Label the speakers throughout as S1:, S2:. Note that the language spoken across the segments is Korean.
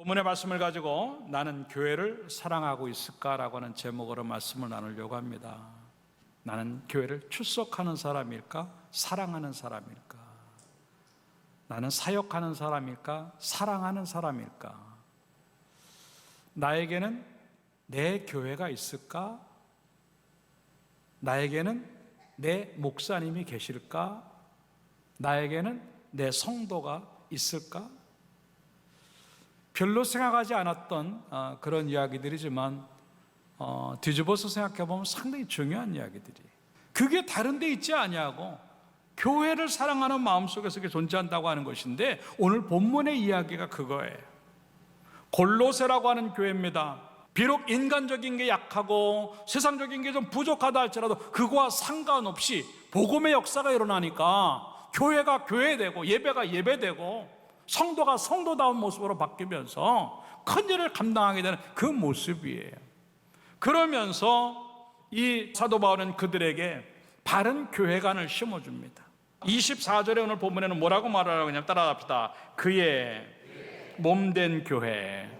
S1: 본문의 말씀을 가지고 나는 교회를 사랑하고 있을까라고 하는 제목으로 말씀을 나누려고 합니다. 나는 교회를 출석하는 사람일까? 사랑하는 사람일까? 나는 사역하는 사람일까? 사랑하는 사람일까? 나에게는 내 교회가 있을까? 나에게는 내 목사님이 계실까? 나에게는 내 성도가 있을까? 별로 생각하지 않았던 그런 이야기들이지만 뒤집어서 생각해보면 상당히 중요한 이야기들이, 그게 다른 데 있지 아니하고 교회를 사랑하는 마음속에서 그게 존재한다고 하는 것인데, 오늘 본문의 이야기가 그거예요. 골로새라고 하는 교회입니다. 비록 인간적인 게 약하고 세상적인 게 좀 부족하다 할지라도 그거와 상관없이 복음의 역사가 일어나니까 교회가 교회되고 예배가 예배되고 성도가 성도다운 모습으로 바뀌면서 큰 일을 감당하게 되는 그 모습이에요. 그러면서 이 사도 바울은 그들에게 바른 교회관을 심어줍니다. 24절에 오늘 본문에는 뭐라고 말하라고 하냐면, 따라합시다. 그의 몸된 교회.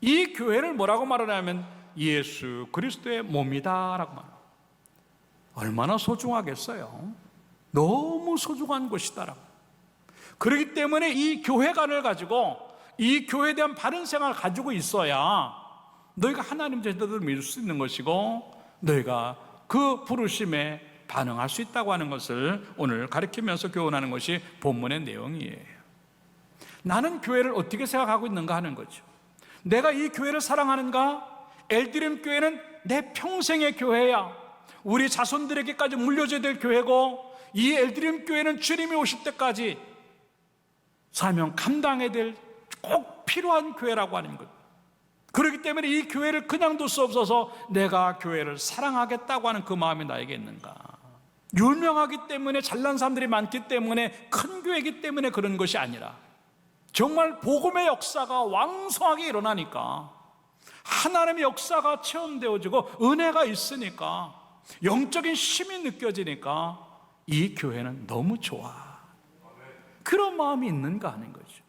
S1: 이 교회를 뭐라고 말하냐면 예수 그리스도의 몸이다 라고 말합니다. 얼마나 소중하겠어요. 너무 소중한 것이다라고. 그렇기 때문에 이 교회관을 가지고 이 교회에 대한 바른 생각을 가지고 있어야 너희가 하나님 제자들을 믿을 수 있는 것이고 너희가 그 부르심에 반응할 수 있다고 하는 것을 오늘 가르치면서 교훈하는 것이 본문의 내용이에요. 나는 교회를 어떻게 생각하고 있는가 하는 거죠. 내가 이 교회를 사랑하는가? 엘드림 교회는 내 평생의 교회야. 우리 자손들에게까지 물려줘야 될 교회고, 이 엘드림 교회는 주님이 오실 때까지 사명 감당해야 될 꼭 필요한 교회라고 하는 것. 그렇기 때문에 이 교회를 그냥 둘 수 없어서 내가 교회를 사랑하겠다고 하는 그 마음이 나에게 있는가? 유명하기 때문에, 잘난 사람들이 많기 때문에, 큰 교회이기 때문에 그런 것이 아니라 정말 복음의 역사가 왕성하게 일어나니까, 하나님의 역사가 체험되어지고 은혜가 있으니까, 영적인 힘이 느껴지니까 이 교회는 너무 좋아. 그런 마음이 있는가 하는 거죠.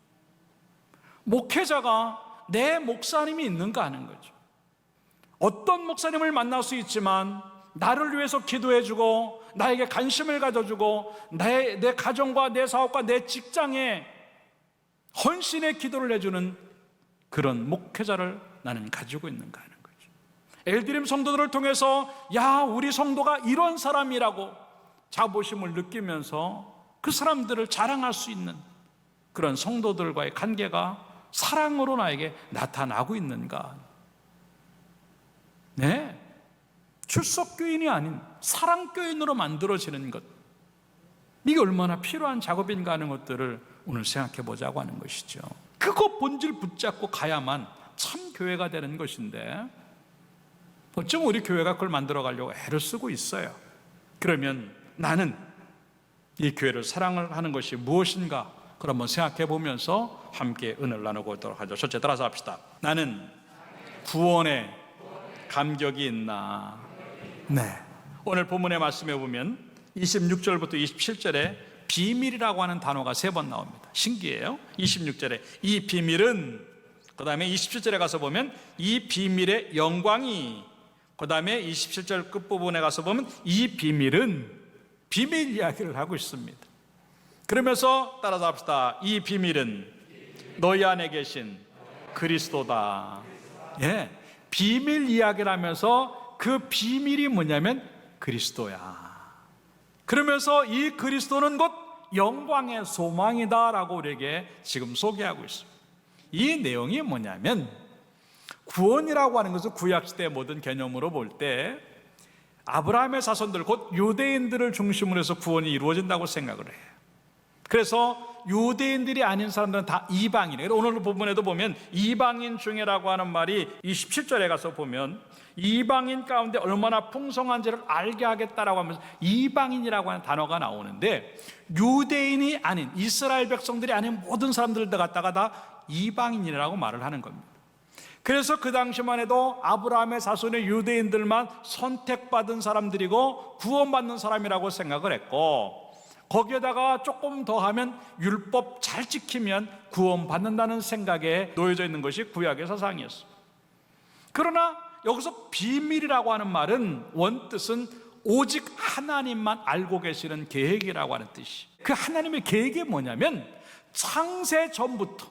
S1: 목회자가 내 목사님이 있는가 하는 거죠. 어떤 목사님을 만날 수 있지만 나를 위해서 기도해주고 나에게 관심을 가져주고 내 가정과 내 사업과 내 직장에 헌신의 기도를 해주는 그런 목회자를 나는 가지고 있는가 하는 거죠. 엘드림 성도들을 통해서 야, 우리 성도가 이런 사람이라고 자부심을 느끼면서 그 사람들을 자랑할 수 있는 그런 성도들과의 관계가 사랑으로 나에게 나타나고 있는가? 네, 출석교인이 아닌 사랑교인으로 만들어지는 것, 이게 얼마나 필요한 작업인가 하는 것들을 오늘 생각해 보자고 하는 것이죠. 그거 본질 붙잡고 가야만 참 교회가 되는 것인데, 어쩜 우리 교회가 그걸 만들어 가려고 애를 쓰고 있어요. 그러면 나는 이 교회를 사랑을 하는 것이 무엇인가? 그걸 한번 생각해 보면서 함께 은혜를 나누고 있도록 하죠. 첫째, 따라서 합시다. 나는 구원에 감격이 있나? 네, 오늘 본문의 말씀에 보면 26절부터 27절에 비밀이라고 하는 단어가 3번 나옵니다. 신기해요. 26절에 이 비밀은, 그 다음에 27절에 가서 보면 이 비밀의 영광이, 그 다음에 27절 끝부분에 가서 보면 이 비밀은, 비밀 이야기를 하고 있습니다. 그러면서 따라서 합시다. 이 비밀은 너희 안에 계신 그리스도다. 예, 비밀 이야기를 하면서 그 비밀이 뭐냐면 그리스도야. 그러면서 이 그리스도는 곧 영광의 소망이다라고 우리에게 지금 소개하고 있습니다. 이 내용이 뭐냐면, 구원이라고 하는 것은 구약시대의 모든 개념으로 볼 때 아브라함의 자손들, 곧 유대인들을 중심으로 해서 구원이 이루어진다고 생각을 해요. 그래서 유대인들이 아닌 사람들은 다 이방인이에요. 오늘 본문에도 보면 이방인 중에라고 하는 말이 27절에 가서 보면 이방인 가운데 얼마나 풍성한지를 알게 하겠다라고 하면서 이방인이라고 하는 단어가 나오는데, 유대인이 아닌, 이스라엘 백성들이 아닌 모든 사람들을 갖다가 다 이방인이라고 말을 하는 겁니다. 그래서 그 당시만 해도 아브라함의 자손의 유대인들만 선택받은 사람들이고 구원받는 사람이라고 생각을 했고, 거기에다가 조금 더 하면 율법 잘 지키면 구원받는다는 생각에 놓여져 있는 것이 구약의 사상이었습니다. 그러나 여기서 비밀이라고 하는 말은 원뜻은 오직 하나님만 알고 계시는 계획이라고 하는 뜻이, 그 하나님의 계획이 뭐냐면 창세 전부터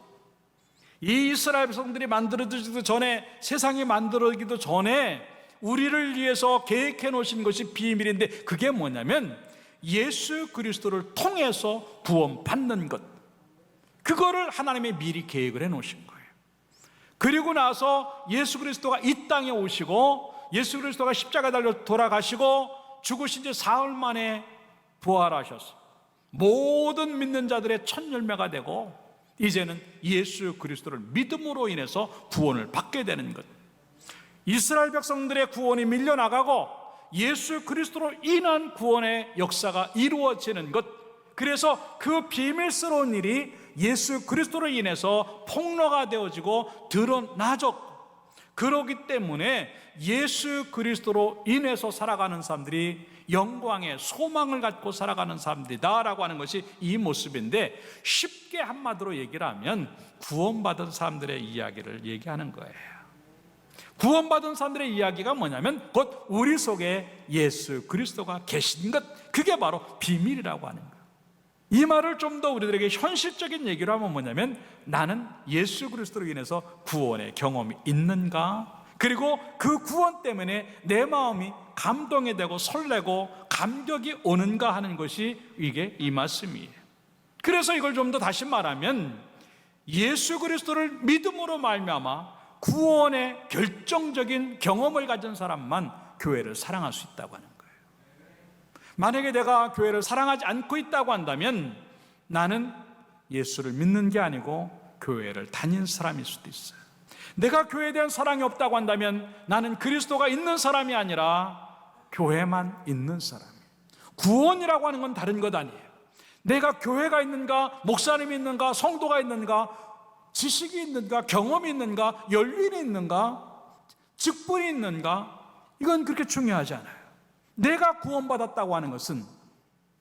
S1: 이 이스라엘 백성들이 만들어지기도 전에, 세상이 만들어지기도 전에 우리를 위해서 계획해 놓으신 것이 비밀인데, 그게 뭐냐면 예수 그리스도를 통해서 구원받는 것, 그거를 하나님이 미리 계획을 해 놓으신 거예요. 그리고 나서 예수 그리스도가 이 땅에 오시고, 예수 그리스도가 십자가에 달려 돌아가시고 죽으신 지 사흘 만에 부활하셔서 모든 믿는 자들의 첫 열매가 되고, 이제는 예수 그리스도를 믿음으로 인해서 구원을 받게 되는 것, 이스라엘 백성들의 구원이 밀려나가고 예수 그리스도로 인한 구원의 역사가 이루어지는 것, 그래서 그 비밀스러운 일이 예수 그리스도로 인해서 폭로가 되어지고 드러나죠. 그렇기 때문에 예수 그리스도로 인해서 살아가는 사람들이 영광의 소망을 갖고 살아가는 사람들이다라고 하는 것이 이 모습인데, 쉽게 한마디로 얘기를 하면 구원받은 사람들의 이야기를 얘기하는 거예요. 구원받은 사람들의 이야기가 뭐냐면 곧 우리 속에 예수 그리스도가 계신 것, 그게 바로 비밀이라고 하는 거예요. 이 말을 좀 더 우리들에게 현실적인 얘기로 하면 뭐냐면, 나는 예수 그리스도로 인해서 구원의 경험이 있는가, 그리고 그 구원 때문에 내 마음이 감동이 되고 설레고 감격이 오는가 하는 것이 이게 이 말씀이에요. 그래서 이걸 좀 더 다시 말하면, 예수 그리스도를 믿음으로 말미암아 구원의 결정적인 경험을 가진 사람만 교회를 사랑할 수 있다고 하는 거예요. 만약에 내가 교회를 사랑하지 않고 있다고 한다면 나는 예수를 믿는 게 아니고 교회를 다닌 사람일 수도 있어요. 내가 교회에 대한 사랑이 없다고 한다면 나는 그리스도가 있는 사람이 아니라 교회만 있는 사람이에요. 구원이라고 하는 건 다른 것 아니에요. 내가 교회가 있는가, 목사님이 있는가, 성도가 있는가, 지식이 있는가, 경험이 있는가, 연륜이 있는가, 직분이 있는가, 이건 그렇게 중요하지 않아요. 내가 구원받았다고 하는 것은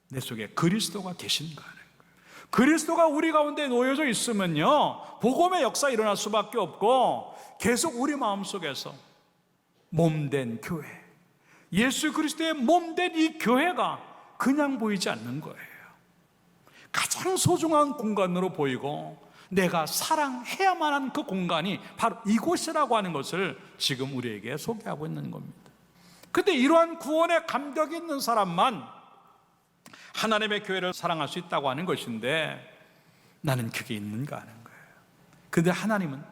S1: 내 속에 그리스도가 계신가 하는 거예요. 그리스도가 우리 가운데 놓여져 있으면요, 복음의 역사 일어날 수밖에 없고, 계속 우리 마음속에서 몸된 교회, 예수 그리스도의 몸된 이 교회가 그냥 보이지 않는 거예요. 가장 소중한 공간으로 보이고, 내가 사랑해야만 하는 그 공간이 바로 이곳이라고 하는 것을 지금 우리에게 소개하고 있는 겁니다. 근데 이러한 구원의 감격이 있는 사람만 하나님의 교회를 사랑할 수 있다고 하는 것인데, 나는 그게 있는가 하는 거예요. 근데 하나님은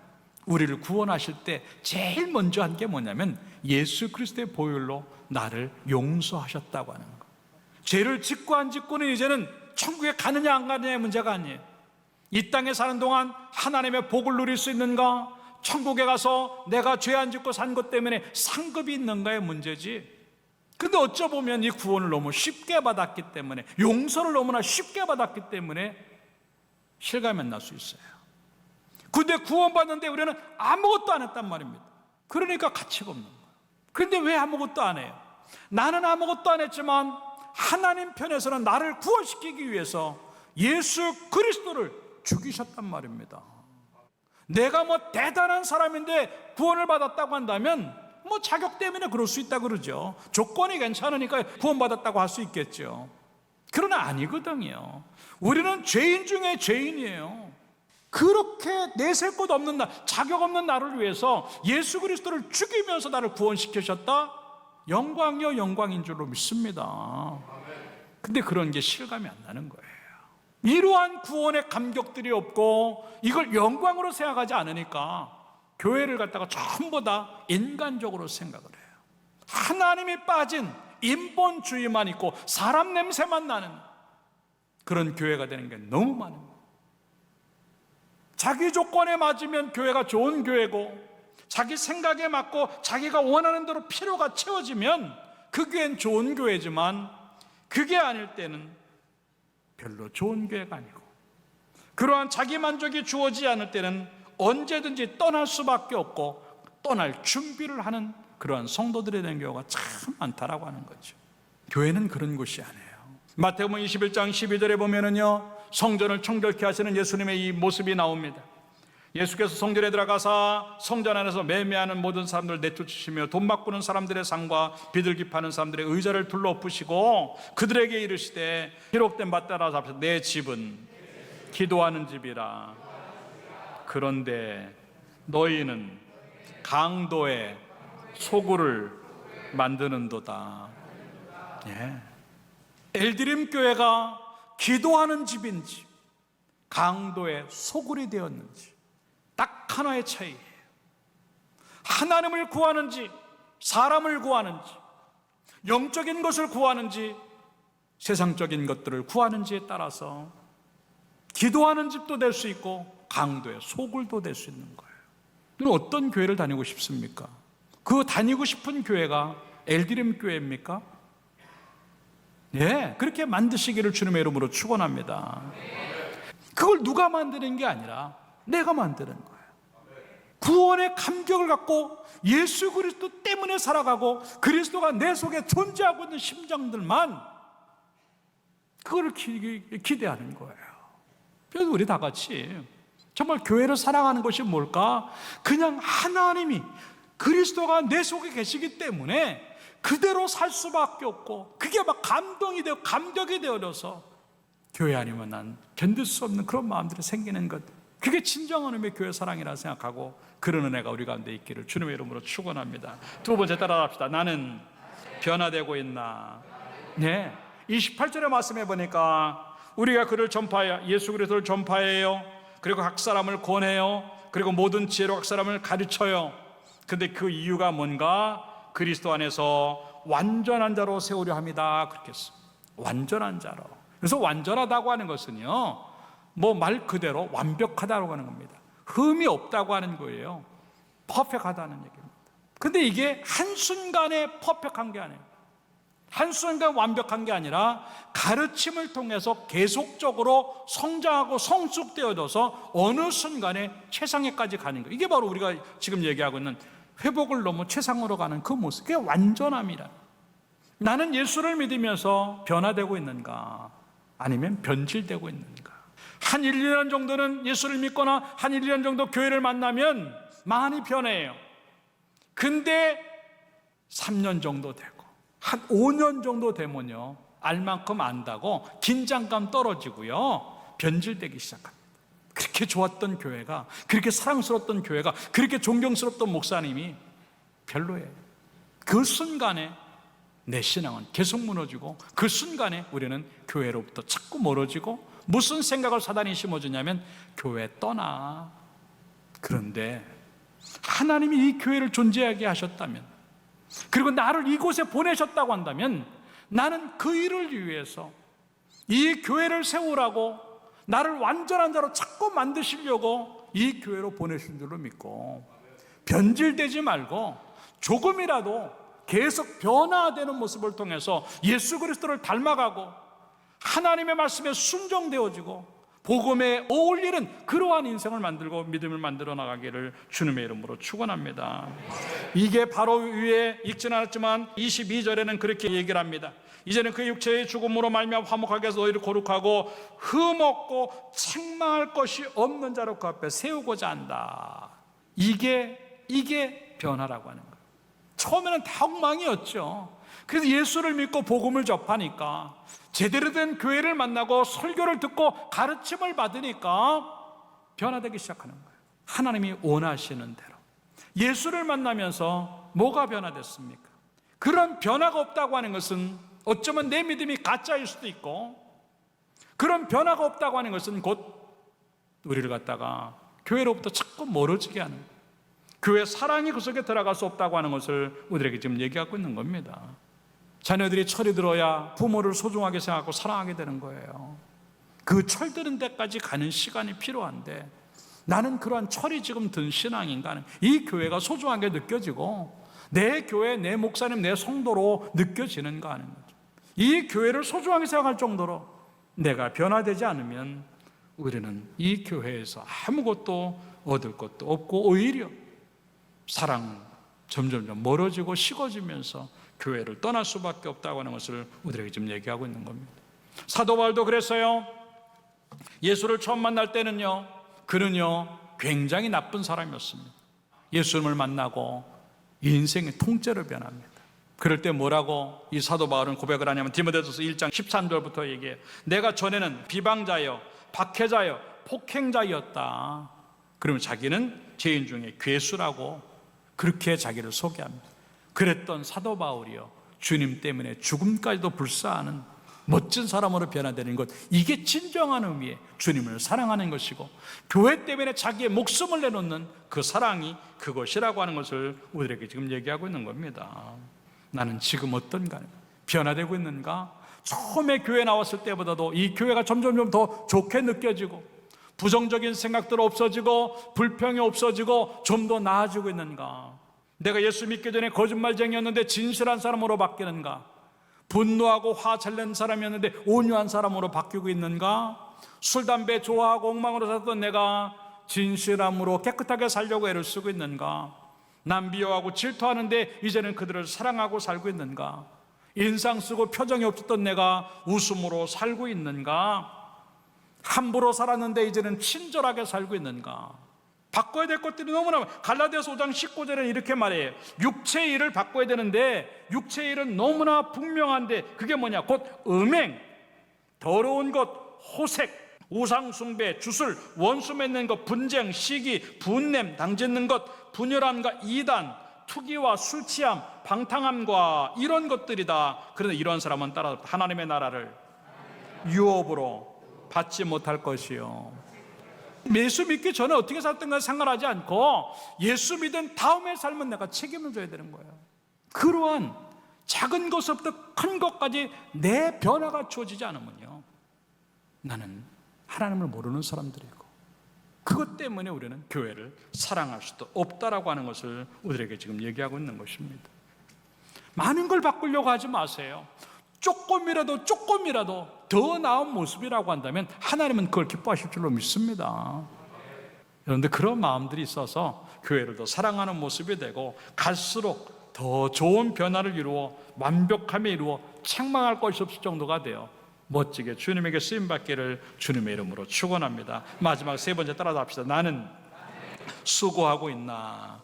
S1: 우리를 구원하실 때 제일 먼저 한 게 뭐냐면 예수 그리스도의 보혈로 나를 용서하셨다고 하는 거예요. 죄를 짓고 안 짓고는 이제는 천국에 가느냐 안 가느냐의 문제가 아니에요. 이 땅에 사는 동안 하나님의 복을 누릴 수 있는가, 천국에 가서 내가 죄 안 짓고 산 것 때문에 상급이 있는가의 문제지. 근데 어쩌보면 이 구원을 너무 쉽게 받았기 때문에, 용서를 너무나 쉽게 받았기 때문에 실감이 안 날 수 있어요. 근데 구원받는데 우리는 아무것도 안 했단 말입니다. 그러니까 가치가 없는 거예요. 근데 왜 아무것도 안 해요? 나는 아무것도 안 했지만 하나님 편에서는 나를 구원시키기 위해서 예수 그리스도를 죽이셨단 말입니다. 내가 뭐 대단한 사람인데 구원을 받았다고 한다면 뭐 자격 때문에 그럴 수 있다 그러죠. 조건이 괜찮으니까 구원받았다고 할 수 있겠죠. 그러나 아니거든요. 우리는 죄인 중에 죄인이에요. 그렇게 내셀 것 없는 나, 자격 없는 나를 위해서 예수 그리스도를 죽이면서 나를 구원시키셨다? 영광이요 영광인 줄로 믿습니다. 근데 그런 게 실감이 안 나는 거예요. 이러한 구원의 감격들이 없고 이걸 영광으로 생각하지 않으니까 교회를 갖다가 전부 다 인간적으로 생각을 해요. 하나님이 빠진 인본주의만 있고 사람 냄새만 나는 그런 교회가 되는 게 너무 많은 거예요. 자기 조건에 맞으면 교회가 좋은 교회고, 자기 생각에 맞고 자기가 원하는 대로 필요가 채워지면 그 교회는 좋은 교회지만, 그게 아닐 때는 별로 좋은 교회가 아니고, 그러한 자기 만족이 주어지지 않을 때는 언제든지 떠날 수밖에 없고 떠날 준비를 하는 그러한 성도들이 되는 경우가 참 많다라고 하는 거죠. 교회는 그런 곳이 아니에요. 마태복음 21장 12절에 보면은요, 성전을 청결케 하시는 예수님의 이 모습이 나옵니다. 예수께서 성전에 들어가사 성전 안에서 매매하는 모든 사람들을 내쫓으시며 돈 바꾸는 사람들의 상과 비둘기 파는 사람들의 의자를 둘러엎으시고 그들에게 이르시되 기록된 바 따라 잡으사 내 집은 기도하는 집이라. 그런데 너희는 강도의 소굴을 만드는도다. 예. 엘드림 교회가 기도하는 집인지 강도의 소굴이 되었는지 딱 하나의 차이예요. 하나님을 구하는지 사람을 구하는지 영적인 것을 구하는지 세상적인 것들을 구하는지에 따라서 기도하는 집도 될 수 있고 강도의 소굴도 될 수 있는 거예요. 여러분, 어떤 교회를 다니고 싶습니까? 그 다니고 싶은 교회가 엘드림 교회입니까? 예, 그렇게 만드시기를 주님의 이름으로 축원합니다. 그걸 누가 만드는 게 아니라 내가 만드는 거예요. 구원의 감격을 갖고 예수 그리스도 때문에 살아가고 그리스도가 내 속에 존재하고 있는 심정들만 그걸 기대하는 거예요. 그래서 우리 다 같이 정말 교회를 사랑하는 것이 뭘까? 그냥 하나님이 그리스도가 내 속에 계시기 때문에 그대로 살 수밖에 없고 그게 막 감동이 되고 감격이 되어져서 교회 아니면 난 견딜 수 없는 그런 마음들이 생기는 것, 그게 진정한 의미의 교회 사랑이라 생각하고 그런 은혜가 우리 가운데 있기를 주님의 이름으로 축원합니다. 두 번째 따라합시다. 나는 변화되고 있나? 네, 28절의 말씀해 보니까 우리가 그를 전파해요. 예수 그리스도를 전파해요. 그리고 각 사람을 권해요. 그리고 모든 지혜로 각 사람을 가르쳐요. 근데 그 이유가 뭔가? 그리스도 안에서 완전한 자로 세우려 합니다. 그렇게 했어요. 완전한 자로. 그래서 완전하다고 하는 것은요, 뭐 말 그대로 완벽하다고 하는 겁니다. 흠이 없다고 하는 거예요. 퍼펙하다는 얘기입니다. 근데 이게 한순간에 퍼펙한 게 아니에요. 한순간 완벽한 게 아니라 가르침을 통해서 계속적으로 성장하고 성숙되어져서 어느 순간에 최상에까지 가는 거예요. 이게 바로 우리가 지금 얘기하고 있는 회복을 넘어 최상으로 가는 그 모습, 그게 완전함이라. 나는 예수를 믿으면서 변화되고 있는가? 아니면 변질되고 있는가? 한 1, 2년 정도는 예수를 믿거나 한 1, 2년 정도 교회를 만나면 많이 변해요. 근데 3년 정도 되고 한 5년 정도 되면요, 알만큼 안다고 긴장감 떨어지고요, 변질되기 시작합니다. 그렇게 좋았던 교회가, 그렇게 사랑스러웠던 교회가, 그렇게 존경스럽던 목사님이 별로예요. 그 순간에 내 신앙은 계속 무너지고 그 순간에 우리는 교회로부터 자꾸 멀어지고 무슨 생각을 사단이 심어주냐면 교회 떠나. 그런데 하나님이 이 교회를 존재하게 하셨다면, 그리고 나를 이곳에 보내셨다고 한다면 나는 그 일을 위해서 이 교회를 세우라고 나를 완전한 자로 자꾸 만드시려고 이 교회로 보내신 줄로 믿고 변질되지 말고 조금이라도 계속 변화되는 모습을 통해서 예수 그리스도를 닮아가고 하나님의 말씀에 순종되어지고 복음에 어울리는 그러한 인생을 만들고 믿음을 만들어 나가기를 주님의 이름으로 축원합니다. 이게 바로 위에 읽지는 않았지만 22절에는 그렇게 얘기를 합니다. 이제는 그 육체의 죽음으로 말미암아 화목하게 해서 너희를 거룩하고 흠없고 책망할 것이 없는 자로 그 앞에 세우고자 한다. 이게 변화라고 하는 거예요. 처음에는 다 엉망이었죠. 그래서 예수를 믿고 복음을 접하니까, 제대로 된 교회를 만나고 설교를 듣고 가르침을 받으니까 변화되기 시작하는 거예요. 하나님이 원하시는 대로. 예수를 만나면서 뭐가 변화됐습니까? 그런 변화가 없다고 하는 것은 어쩌면 내 믿음이 가짜일 수도 있고, 그런 변화가 없다고 하는 것은 곧 우리를 갖다가 교회로부터 자꾸 멀어지게 하는 거예요. 교회 사랑이 그 속에 들어갈 수 없다고 하는 것을 우리에게 지금 얘기하고 있는 겁니다. 자녀들이 철이 들어야 부모를 소중하게 생각하고 사랑하게 되는 거예요. 그 철 드는 데까지 가는 시간이 필요한데 나는 그러한 철이 지금 든 신앙인가 하는, 이 교회가 소중하게 느껴지고 내 교회, 내 목사님, 내 성도로 느껴지는가 하는 거죠. 이 교회를 소중하게 생각할 정도로 내가 변화되지 않으면 우리는 이 교회에서 아무것도 얻을 것도 없고 오히려 사랑은 점점 멀어지고 식어지면서 교회를 떠날 수밖에 없다고 하는 것을 우리에게 지금 얘기하고 있는 겁니다. 사도 바울도 그랬어요. 예수를 처음 만날 때는요, 그는요 굉장히 나쁜 사람이었습니다. 예수님을 만나고 인생의 통째로 변합니다. 그럴 때 뭐라고 이 사도 바울은 고백을 하냐면 디모데전서 1장 13절부터 얘기해요. 내가 전에는 비방자요, 박해자요, 폭행자였다. 그러면 자기는 죄인 중에 괴수라고 그렇게 자기를 소개합니다. 그랬던 사도 바울이요, 주님 때문에 죽음까지도 불사하는 멋진 사람으로 변화되는 것, 이게 진정한 의미의 주님을 사랑하는 것이고, 교회 때문에 자기의 목숨을 내놓는 그 사랑이 그것이라고 하는 것을 우리에게 지금 얘기하고 있는 겁니다. 나는 지금 어떤가? 변화되고 있는가? 처음에 교회 나왔을 때보다도 이 교회가 점점 더 좋게 느껴지고, 부정적인 생각들 없어지고, 불평이 없어지고, 좀 더 나아지고 있는가? 내가 예수 믿기 전에 거짓말쟁이였는데 진실한 사람으로 바뀌는가? 분노하고 화 잘 내는 사람이었는데 온유한 사람으로 바뀌고 있는가? 술, 담배 좋아하고 엉망으로 살던 내가 진실함으로 깨끗하게 살려고 애를 쓰고 있는가? 남 비호하고 질투하는데 이제는 그들을 사랑하고 살고 있는가? 인상 쓰고 표정이 없었던 내가 웃음으로 살고 있는가? 함부로 살았는데 이제는 친절하게 살고 있는가? 바꿔야 될 것들이 너무나 많아요. 갈라디아서 5장 19절에 이렇게 말해요. 육체의 일을 바꿔야 되는데 육체의 일은 너무나 분명한데 그게 뭐냐? 곧 음행, 더러운 것, 호색, 우상숭배, 주술, 원수 맺는 것, 분쟁, 시기, 분냄, 당짓는 것, 분열함과 이단, 투기와 술취함, 방탕함과 이런 것들이다. 그런데 이런 사람은 따라 하나님의 나라를 유업으로 받지 못할 것이요. 예수 믿기 전에 어떻게 살던가 상관하지 않고 예수 믿은 다음의 삶은 내가 책임을 져야 되는 거예요. 그러한 작은 것부터 큰 것까지 내 변화가 주어지지 않으면요, 나는 하나님을 모르는 사람들이고, 그것 때문에 우리는 교회를 사랑할 수도 없다라고 하는 것을 우리에게 지금 얘기하고 있는 것입니다. 많은 걸 바꾸려고 하지 마세요. 조금이라도 더 나은 모습이라고 한다면 하나님은 그걸 기뻐하실 줄로 믿습니다. 그런데 그런 마음들이 있어서 교회를 더 사랑하는 모습이 되고, 갈수록 더 좋은 변화를 이루어 완벽함에 이루어 책망할 것이 없을 정도가 돼요. 멋지게 주님에게 쓰임받기를 주님의 이름으로 축원합니다. 마지막 세 번째 따라서 합시다. 나는 수고하고 있나?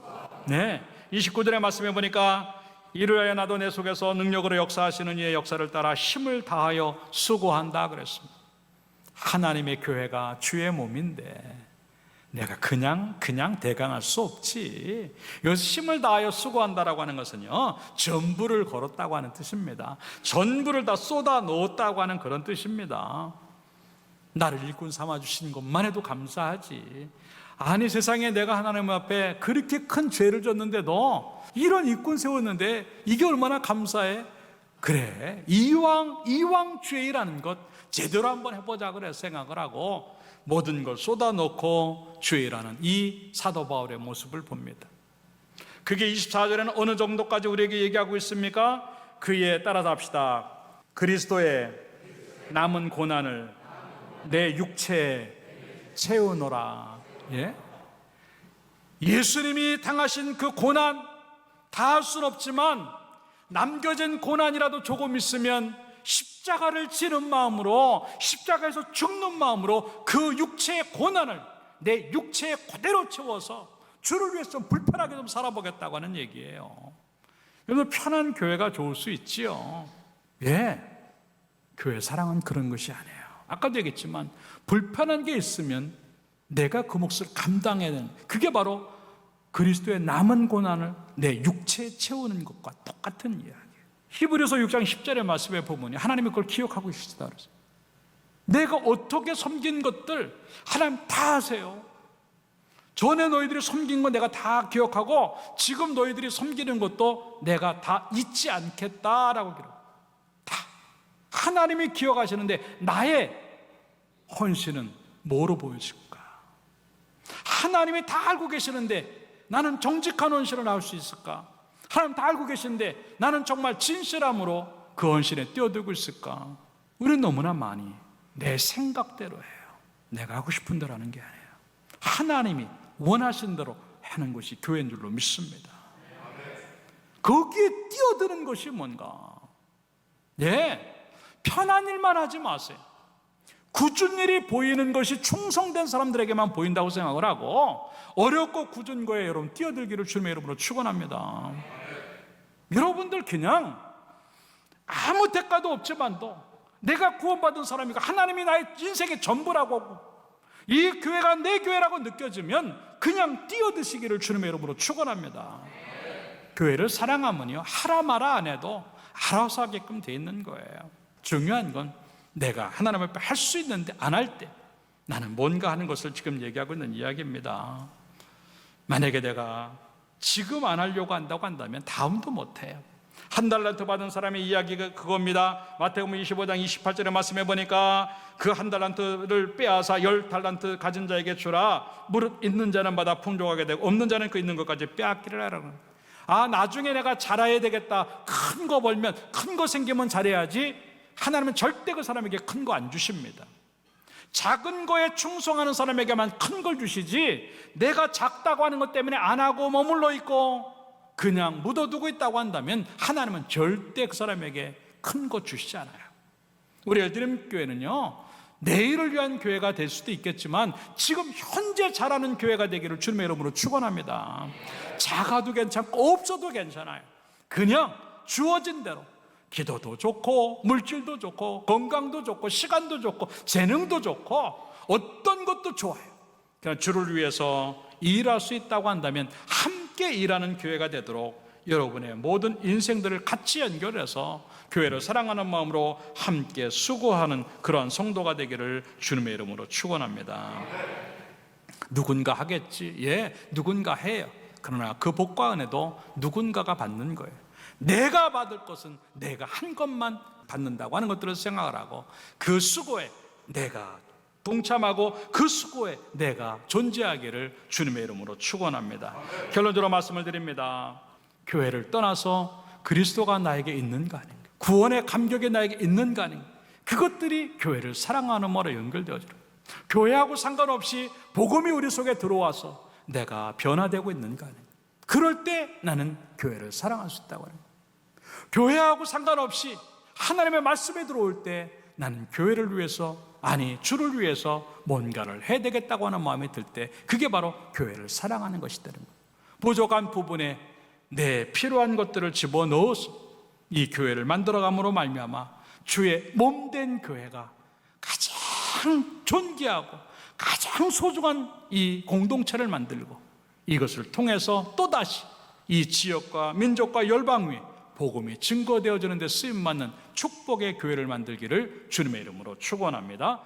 S1: 네, 29절의 말씀에 보니까 이루어야 나도 내 속에서 능력으로 역사하시는 이의 역사를 따라 힘을 다하여 수고한다 그랬습니다. 하나님의 교회가 주의 몸인데 내가 그냥 대강할 수 없지. 여기서 힘을 다하여 수고한다라고 하는 것은요, 전부를 걸었다고 하는 뜻입니다. 전부를 다 쏟아 놓았다고 하는 그런 뜻입니다. 나를 일꾼 삼아주신 것만 해도 감사하지. 아니, 세상에 내가 하나님 앞에 그렇게 큰 죄를 졌는데도 이런 일꾼 세웠는데 이게 얼마나 감사해? 그래, 이왕 죄라는 것 제대로 한번 해보자 그래 생각을 하고 모든 걸 쏟아놓고 죄라는 이 사도 바울의 모습을 봅니다. 그게 24절에는 어느 정도까지 우리에게 얘기하고 있습니까? 그에 따라서 합시다. 그리스도의 남은 고난을 내 육체에 채우노라. 예? 예수님이 당하신 그 고난 다 할 수는 없지만 남겨진 고난이라도 조금 있으면 십자가를 지는 마음으로, 십자가에서 죽는 마음으로 그 육체의 고난을 내 육체에 그대로 채워서 주를 위해서 좀 불편하게 좀 살아보겠다고 하는 얘기예요. 여러분, 편한 교회가 좋을 수 있지요. 예, 교회 사랑은 그런 것이 아니에요. 아까도 얘기했지만 불편한 게 있으면 내가 그 몫을 감당해야 되는, 그게 바로 그리스도의 남은 고난을 내 육체에 채우는 것과 똑같은 이야기예요. 히브리서 6장 10절의 말씀에 보면 하나님이 그걸 기억하고 계시다 그랬어요. 내가 어떻게 섬긴 것들 하나님 다 아세요. 전에 너희들이 섬긴 거 내가 다 기억하고 지금 너희들이 섬기는 것도 내가 다 잊지 않겠다라고 기록. 다 하나님이 기억하시는데 나의 헌신은 뭐로 보여질까? 하나님이 다 알고 계시는데 나는 정직한 헌신을 할 수 있을까? 하나님 다 알고 계신데 나는 정말 진실함으로 그 헌신에 뛰어들고 있을까? 우리는 너무나 많이 내 생각대로 해요. 내가 하고 싶은 대로 하는 게 아니에요. 하나님이 원하신 대로 하는 것이 교회인 줄로 믿습니다. 거기에 뛰어드는 것이 뭔가? 예, 편한 일만 하지 마세요. 굳은 일이 보이는 것이 충성된 사람들에게만 보인다고 생각을 하고, 어렵고 굳은 거에 여러분 뛰어들기를 주님의 이름으로 축원합니다. 여러분들 그냥 아무 대가도 없지만도 내가 구원받은 사람이고 하나님이 나의 인생의 전부라고 하고 이 교회가 내 교회라고 느껴지면 그냥 뛰어드시기를 주님의 이름으로 축원합니다. 교회를 사랑하면요, 하라 마라 안 해도 알아서 하게끔 돼 있는 거예요. 중요한 건 내가 하나님 앞에 할 수 있는데 안 할 때 나는 뭔가 하는 것을 지금 얘기하고 있는 이야기입니다. 만약에 내가 지금 안 하려고 한다고 한다면 다음도 못해요. 한 달란트 받은 사람의 이야기가 그겁니다. 마태복음 25장 28절의 말씀해 보니까 그 한 달란트를 빼앗아 10달란트 가진 자에게 주라. 무릇 있는 자는 받아 풍족하게 되고 없는 자는 그 있는 것까지 빼앗기를 하라는. 나중에 내가 잘해야 되겠다, 큰 거 벌면, 큰 거 생기면 잘해야지. 하나님은 절대 그 사람에게 큰 거 안 주십니다. 작은 거에 충성하는 사람에게만 큰 걸 주시지, 내가 작다고 하는 것 때문에 안 하고 머물러 있고 그냥 묻어두고 있다고 한다면 하나님은 절대 그 사람에게 큰 거 주시지 않아요. 우리 엘드림 교회는요, 내일을 위한 교회가 될 수도 있겠지만 지금 현재 잘하는 교회가 되기를 주님의 이름으로 축원합니다. 작아도 괜찮고 없어도 괜찮아요. 그냥 주어진 대로 기도도 좋고 물질도 좋고 건강도 좋고 시간도 좋고 재능도 좋고 어떤 것도 좋아요. 그냥 주를 위해서 일할 수 있다고 한다면 함께 일하는 교회가 되도록 여러분의 모든 인생들을 같이 연결해서 교회를 사랑하는 마음으로 함께 수고하는 그러한 성도가 되기를 주님의 이름으로 축원합니다. 누군가 하겠지, 예, 누군가 해요. 그러나 그 복과 은혜도 누군가가 받는 거예요. 내가 받을 것은 내가 한 것만 받는다고 하는 것들을 생각을 하고 그 수고에 내가 동참하고 그 수고에 내가 존재하기를 주님의 이름으로 축원합니다. 결론적으로 말씀을 드립니다. 교회를 떠나서 그리스도가 나에게 있는가 아닌가, 구원의 감격이 나에게 있는가 아닌가, 그것들이 교회를 사랑하는 마음으로 연결되어지는, 교회하고 상관없이 복음이 우리 속에 들어와서 내가 변화되고 있는가 아닌가, 그럴 때 나는 교회를 사랑할 수 있다고 하는 거예요. 교회하고 상관없이 하나님의 말씀에 들어올 때 나는 교회를 위해서, 아니 주를 위해서 뭔가를 해야 되겠다고 하는 마음이 들 때 그게 바로 교회를 사랑하는 것이 되는 거예요. 부족한 부분에 내 필요한 것들을 집어넣어서 이 교회를 만들어감으로 말미암아 주의 몸된 교회가 가장 존귀하고 가장 소중한 이 공동체를 만들고 이것을 통해서 또다시 이 지역과 민족과 열방 위에 복음이 증거되어지는 데 쓰임받는 축복의 교회를 만들기를 주님의 이름으로 축원합니다.